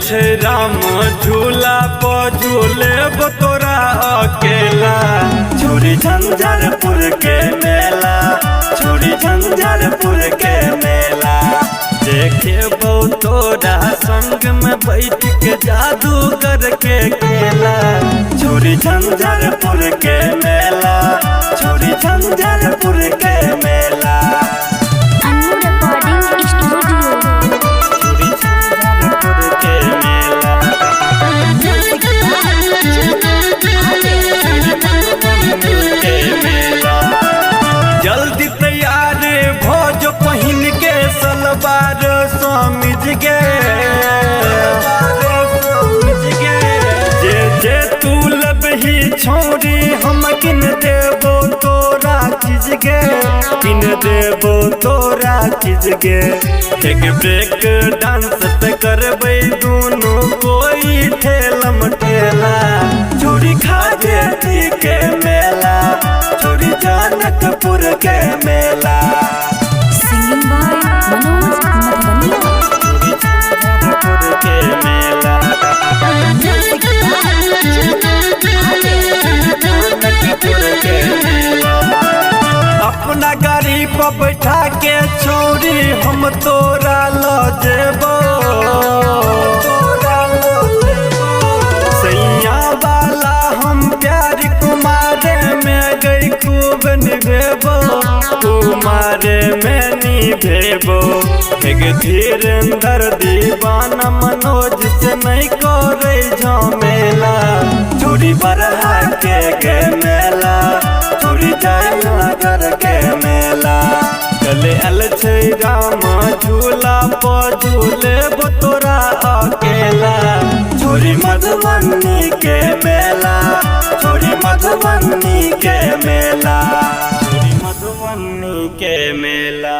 छे राम झूला पर झूले तोरा अकेला। छोड़ी झंझारपुर के मेला, छोड़ी झंझारपुर के मेला। देखे तोरा संग में बैठ के जादूगर के खेला। छोड़ी झंझारपुर के मेला, छोड़ी झंझारपुर के मेला। जल्दी तैयार भोज पहिन के सलवार समिज गे। जे जे तू लबही छोड़ी हम किन देबो तोरा चीज गे, किन देबो तोरा चीज गे। एक ब्रेक डांस त करबै दोनों कोई ठेलम ठेला। छोड़ी खाजे के मेला, छोड़ी जनकपुर के मेला। सिंगिंग बाय मनोज के मेला, के मेला। अपना गाड़ी पर बैठा के छोड़ी हम तोरा लो जेबो। सैया वाला हम प्यार कुमारे में गई खूब निभेबो, कुमारे में निभेबो। एक धीरेंद्र दीवाना मनोज से नहीं करे झमेला। छोड़ी बरहा के मेला, छोड़ी जयनगर के मेला। चले अल छे राम झूला पर झूले तोरा अकेला। छोड़ी मधुबनी के मेला, छोड़ी मधुबनी के मेला, छोड़ी मधुबनी के मेला।